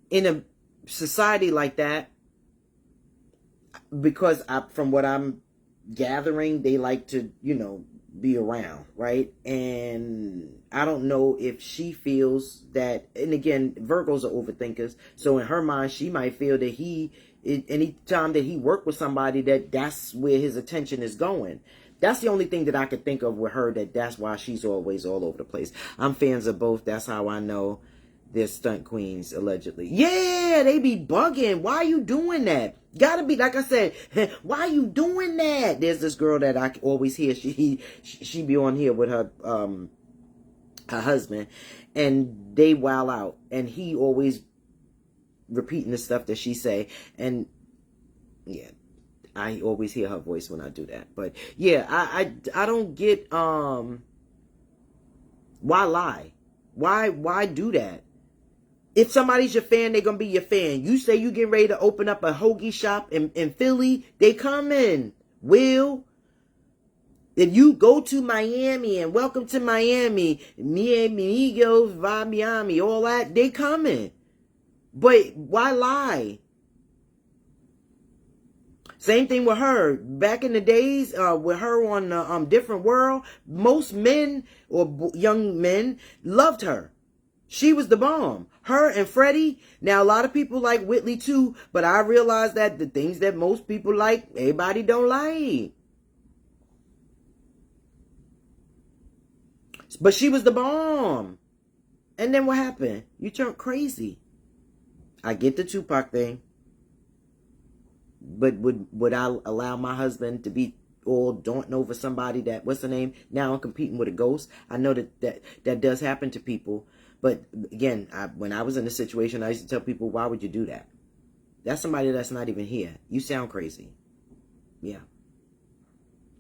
in a society like that, because from what I'm gathering, they like to, be around, right? And I don't know if she feels that, and again, Virgos are overthinkers, so in her mind, she might feel that anytime that he worked with somebody, that's where his attention is going. That's the only thing that I could think of with her, that's why she's always all over the place. I'm fans of both. That's how I know they're stunt queens, allegedly. Yeah, they be bugging. Why are you doing that? Gotta be, like I said, why are you doing that? There's this girl that I always hear. She be on here with her husband, and they wild out. And he always repeating the stuff that she say. And yeah. I always hear her voice when I do that. But yeah, I don't get why lie? Why do that? If somebody's your fan, they're gonna be your fan. You say you getting ready to open up a hoagie shop in Philly, they coming. Will, If you go to Miami and welcome to Miami, mi amigos, va Miami, all that, they coming. But why lie? Same thing with her. Back in the days, with her on Different World, most men or young men loved her. She was the bomb. Her and Freddie. Now, a lot of people like Whitley too, but I realized that the things that most people like, everybody don't like. But she was the bomb. And then what happened? You turned crazy. I get the Tupac thing. But would I allow my husband to be all daunting over somebody that, what's the name? Now I'm competing with a ghost. I know that does happen to people. But again, when I was in this situation, I used to tell people, why would you do that? That's somebody that's not even here. You sound crazy. Yeah.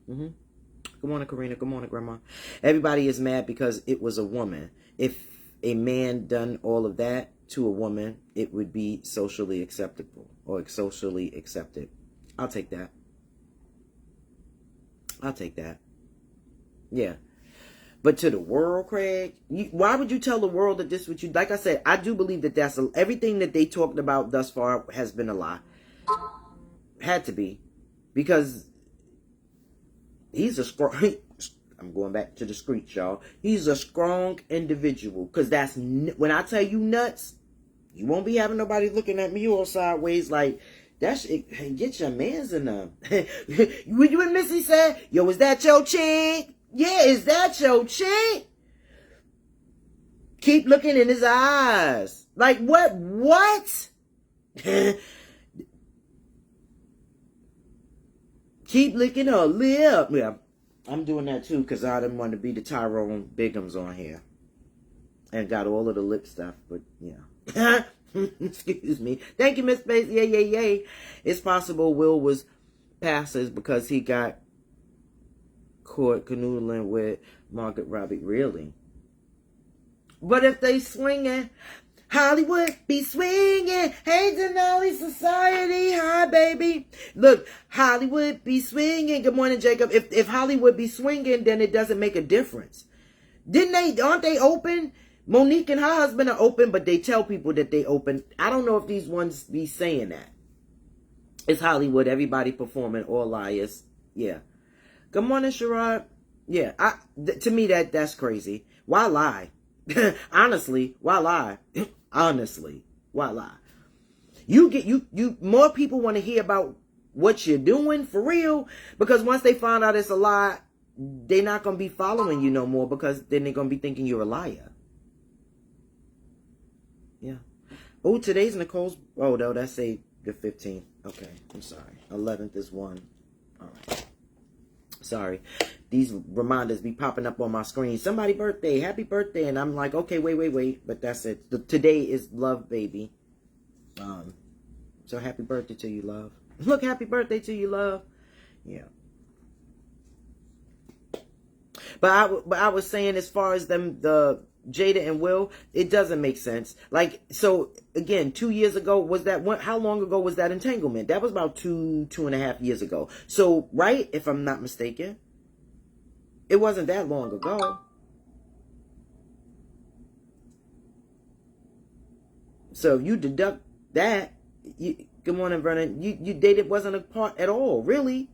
Good morning, Karina. Good morning, Grandma. Everybody is mad because it was a woman. If a man done all of that to a woman, it would be socially acceptable or socially accepted. I'll take that. I'll take that. Yeah. But to the world, Craig, why would you tell the world that this what you, like I said, I do believe that everything that they talked about thus far has been a lie. Had to be. Because he's a strong, I'm going back to the streets, y'all. He's a strong individual. Because that's, when I tell you nuts, you won't be having nobody looking at me all sideways like, that's it. Hey, get your mans in them. When you and Missy said, yo, is that your chick? Yeah, is that your chick? Keep looking in his eyes. Like, what? Keep licking her lip. Yeah, I'm doing that too because I didn't want to be the Tyrone Biggums on here. And got all of the lip stuff, but yeah. Excuse me. Thank you, Miss Space. Yay. It's possible Will was passes because he got caught canoodling with Margaret Robbie. Really? But if they swinging, Hollywood be swinging. Hey, Denali Society. Hi, baby. Look, Hollywood be swinging. Good morning, Jacob. If Hollywood be swinging, then it doesn't make a difference. Aren't they open? Monique and her husband are open, but they tell people that they open. I don't know if these ones be saying that. It's Hollywood. Everybody performing, all liars. Yeah. Good morning, Sherrod. Yeah. To me, that's crazy. Why lie? Honestly, why lie? Honestly, why lie? You more people want to hear about what you're doing for real, because once they find out it's a lie, they're not going to be following you no more, because then they're going to be thinking you're a liar. Yeah. Oh, today's Nicole's. Oh, no, that's the 15th. Okay, I'm sorry. 11th is 1. All right. Sorry. These reminders be popping up on my screen. Somebody birthday. Happy birthday. And I'm like, okay, wait. But that's it. Today is Love, baby. So happy birthday to you, love. Look, happy birthday to you, love. Yeah. But I was saying, as far as the Jada and Will, it doesn't make sense. Like, so again, 2 years ago, how long ago was that entanglement? That was about 2.5 years ago. So, right, if I'm not mistaken, it wasn't that long ago. So if you deduct that, good morning, Vernon, you dated wasn't apart at all, really.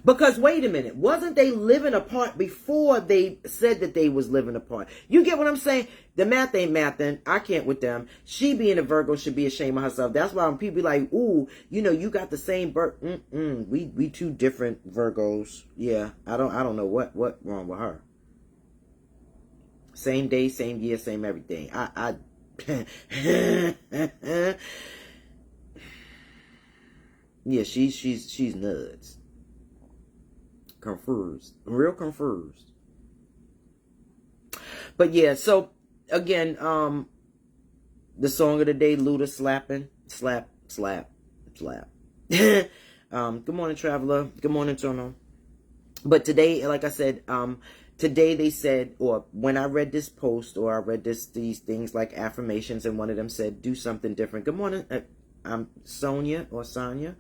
Because wait a minute, wasn't they living apart before they said that they was living apart? You get what I'm saying? The math ain't mathing. I can't with them. She being a Virgo should be ashamed of herself. That's why when people be like, ooh, you got the same birth. We two different Virgos. Yeah, I don't know what wrong with her. Same day, same year, same everything. Yeah, she's nuts. Confused. Real confused. But yeah, so again, the song of the day, Luda slapping. Slap. Good morning, Traveler. Good morning, Tono. But today, like I said, today they said, or when I read this post, or I read these things like affirmations, and one of them said, do something different. Good morning. Sonia or Sonia,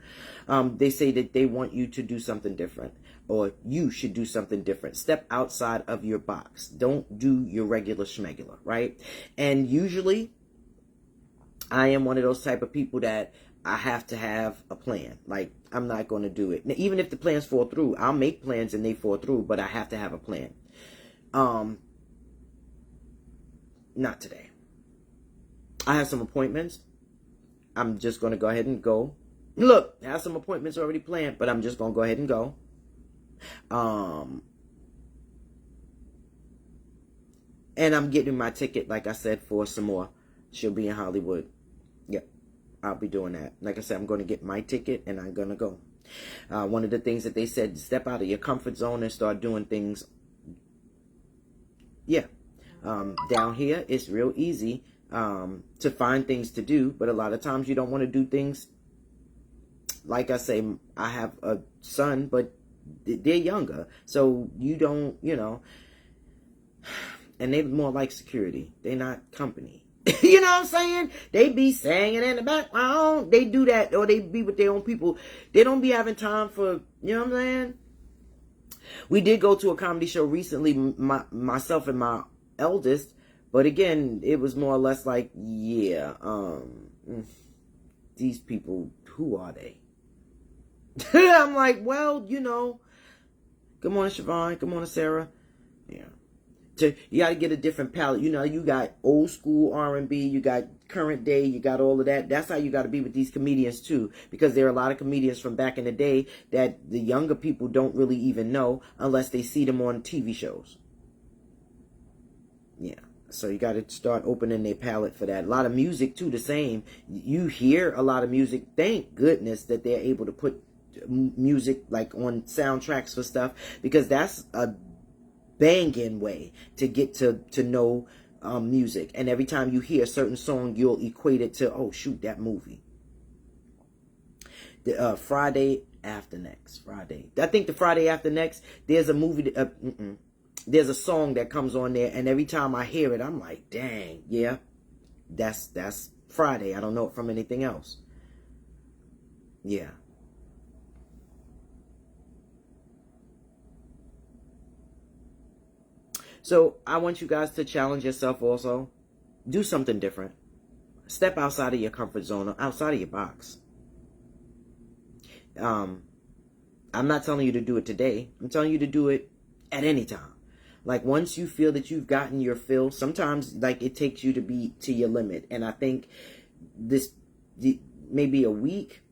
they say that they want you to do something different, or you should do something different. Step outside of your box. Don't do your regular schmegular, right? And usually, I am one of those type of people that I have to have a plan. Like, I'm not going to do it. Now, even if the plans fall through, I'll make plans and they fall through, but I have to have a plan. Not today. I have some appointments. I'm just going to go ahead and go. Look, I have some appointments already planned, but I'm just going to go ahead and go. And I'm getting my ticket, like I said, for Sommore. She'll be in Hollywood. Yep, I'll be doing that. Like I said, I'm going to get my ticket and I'm going to go. One of the things that they said, step out of your comfort zone and start doing things. Yeah. Down here, it's real easy to find things to do, but a lot of times you don't want to do things. Like I say, I have a son, but they're younger, so you don't, and they're more like security. They're not company. You know what I'm saying? They be singing in the background. They do that, or they be with their own people. They don't be having time for, you know what I'm saying? We did go to a comedy show recently, myself and my eldest, but again, it was more or less like, yeah, these people, who are they? I'm like, well, good morning, Siobhan. Good morning, Sarah. Yeah. You got to get a different palette. You got old school R&B, you got current day, you got all of that. That's how you got to be with these comedians too, because there are a lot of comedians from back in the day that the younger people don't really even know unless they see them on TV shows. Yeah. So you got to start opening their palette for that. A lot of music too, the same. You hear a lot of music. Thank goodness that they're able to put music like on soundtracks for stuff, because that's a banging way to get to know music. And every time you hear a certain song, you'll equate it to, oh shoot, that movie. The Friday after next. I think the Friday after next, there's a movie, there's a song that comes on there, and every time I hear it, I'm like, dang, yeah, that's Friday. I don't know it from anything else. Yeah. So I want you guys to challenge yourself also. Do something different. Step outside of your comfort zone, outside of your box. I'm not telling you to do it today. I'm telling you to do it at any time. Like, once you feel that you've gotten your fill, sometimes like it takes you to be to your limit. And I think this maybe a week,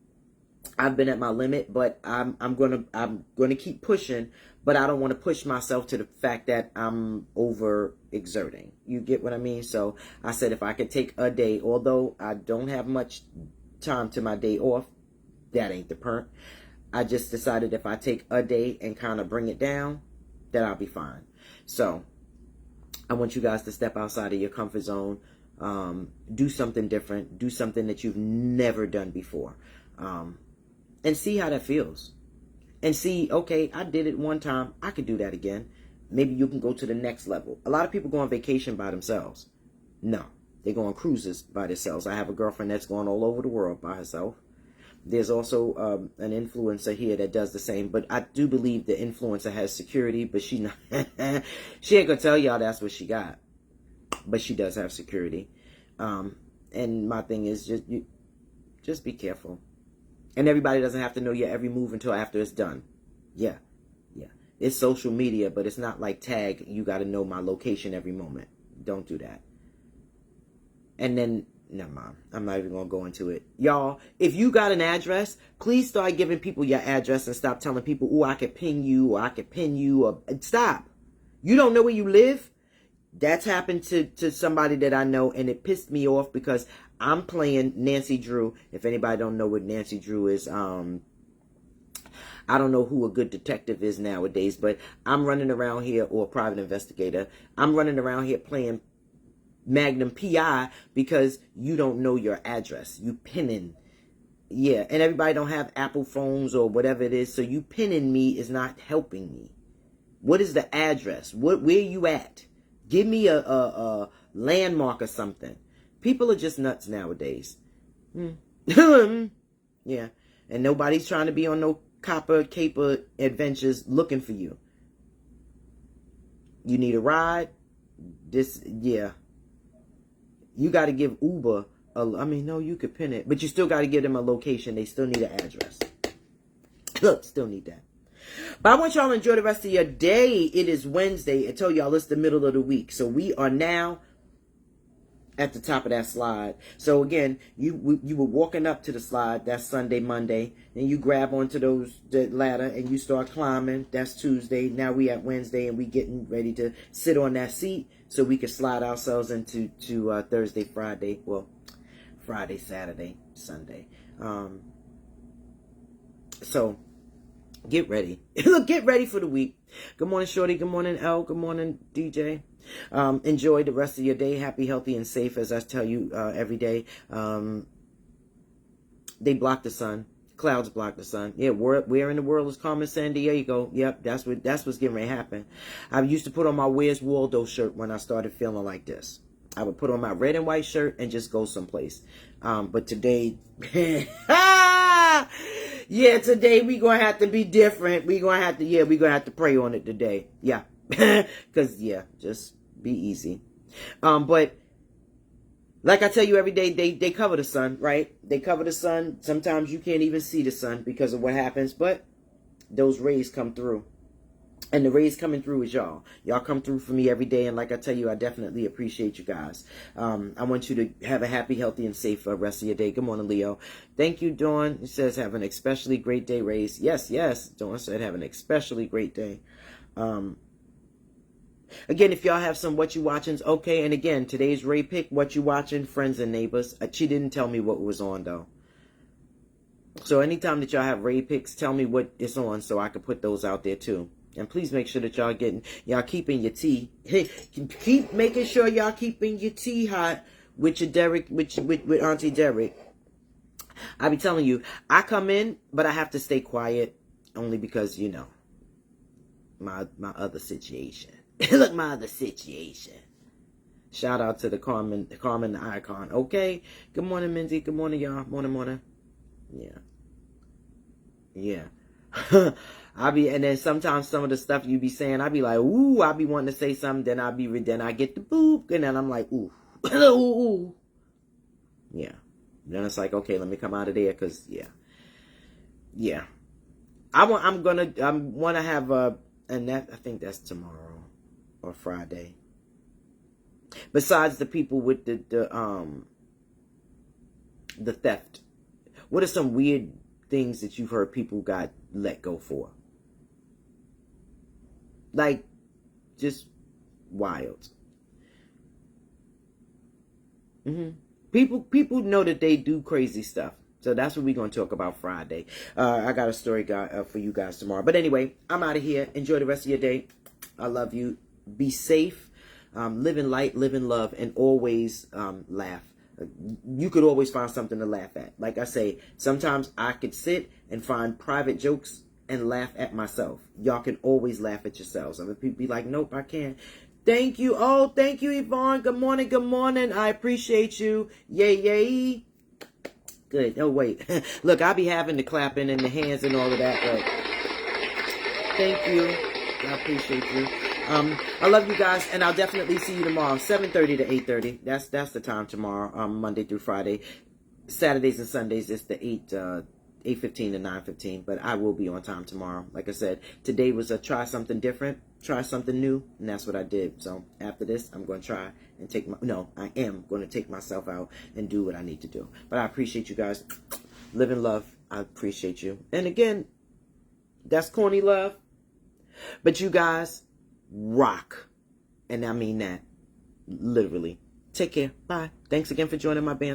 I've been at my limit, but I'm gonna keep pushing, but I don't want to push myself to the fact that I'm over exerting. You get what I mean? So I said, if I could take a day, although I don't have much time to my day off, that ain't the perk. I just decided if I take a day and kind of bring it down, then I'll be fine. So I want you guys to step outside of your comfort zone, do something different, do something that you've never done before, and see how that feels. And see, okay, I did it one time, I could do that again. Maybe you can go to the next level. A lot of people go on vacation by themselves. No, they go on cruises by themselves. I have a girlfriend that's going all over the world by herself. There's also an influencer here that does the same, but I do believe the influencer has security, but she ain't gonna tell y'all that's what she got. But she does have security. And my thing is just be careful. And everybody doesn't have to know your every move until after it's done. Yeah. It's social media, but it's not like tag, you got to know my location every moment. Don't do that. And then, never mind. I'm not even going to go into it. Y'all, if you got an address, please start giving people your address and stop telling people, oh, I could ping you, or I could pin you, or stop. You don't know where you live? That's happened to somebody that I know, and it pissed me off because I'm playing Nancy Drew. If anybody don't know what Nancy Drew is, I don't know who a good detective is nowadays, but I'm running around here, or a private investigator. I'm running around here playing Magnum PI because you don't know your address. You pinning. Yeah, and everybody don't have Apple phones or whatever it is, so you pinning me is not helping me. What is the address? Where you at? Give me a landmark or something. People are just nuts nowadays. Yeah. And nobody's trying to be on no caper adventures looking for you. You need a ride? Yeah. You got to give Uber no, you could pin it, but you still got to give them a location. They still need an address. Look, still need that. But I want y'all to enjoy the rest of your day. It is Wednesday. I told y'all it's the middle of the week. So we are now at the top of that slide. So again, you were walking up to the slide. That's Sunday, Monday. And you grab onto the ladder and you start climbing. That's Tuesday. Now we at Wednesday and we getting ready to sit on that seat so we can slide ourselves into Thursday, Friday. Well, Friday, Saturday, Sunday. So get ready. Look, get ready for the week. Good morning, Shorty. Good morning, L. Good morning, DJ. Enjoy the rest of your day. Happy, healthy, and safe, as I tell you every day. They block the sun. Clouds block the sun. Yeah, where in the world is Carmen San Diego? Yep, that's what's getting ready to happen. I used to put on my Where's Waldo shirt when I started feeling like this. I would put on my red and white shirt and just go someplace. But today, yeah, today we gonna have to be different. We gonna have to pray on it today. Yeah, cause just be easy. But like I tell you every day, they cover the sun, right? They cover the sun. Sometimes you can't even see the sun because of what happens, but those rays come through. And the rays coming through is y'all. Y'all come through for me every day. And like I tell you, I definitely appreciate you guys. I want you to have a happy, healthy, and safe rest of your day. Good morning, Leo. Thank you, Dawn. It says, have an especially great day, Rays. Yes, yes. Dawn said, have an especially great day. Again, if y'all have some What You Watchins, okay. And again, today's Ray pick, What You Watching, Friends and Neighbors. She didn't tell me what was on, though. So anytime that y'all have Ray picks, tell me what it's on so I can put those out there, too. And please make sure that y'all keeping your tea. Keep making sure y'all keeping your tea hot with your Derek, with Auntie Derek. I be telling you, I come in, but I have to stay quiet only because, my other situation. Look, my other situation. Shout out to the Carmen the Icon. Okay. Good morning, Mindy. Good morning, y'all. Morning. Yeah. And then sometimes some of the stuff you be saying, I be like, ooh, I be wanting to say something, then I get the boop, and then I'm like, ooh, ooh. Yeah. Then it's like, okay, let me come out of there, cause yeah. I want to have and that, I think that's tomorrow or Friday. Besides the people with the theft, what are some weird things that you've heard people got let go for? Like, just wild. People know that they do crazy stuff. So that's what we're going to talk about Friday. I got a story for you guys tomorrow. But anyway, I'm out of here. Enjoy the rest of your day. I love you. Be safe. Live in light, live in love, and always laugh. You could always find something to laugh at. Like I say, sometimes I could sit and find private jokes and laugh at myself. Y'all can always laugh at yourselves. I mean, people be like, nope, I can't. Thank you. Oh, thank you, Yvonne. Good morning. Good morning. I appreciate you. Yay. Good. Oh, wait. Look, I'll be having the clapping and the hands and all of that, but thank you. I appreciate you. I love you guys, and I'll definitely see you tomorrow, 7:30 to 8:30. That's the time tomorrow, Monday through Friday. Saturdays and Sundays, it's the 8:15 to 9:15, but I will be on time tomorrow. Like I said, today was a try something different, try something new, and that's what I did. So after this, I'm going to try and I am going to take myself out and do what I need to do. But I appreciate you guys. Live in love. I appreciate you. And again, that's corny love, but you guys rock. And I mean that literally. Take care. Bye. Thanks again for joining my band.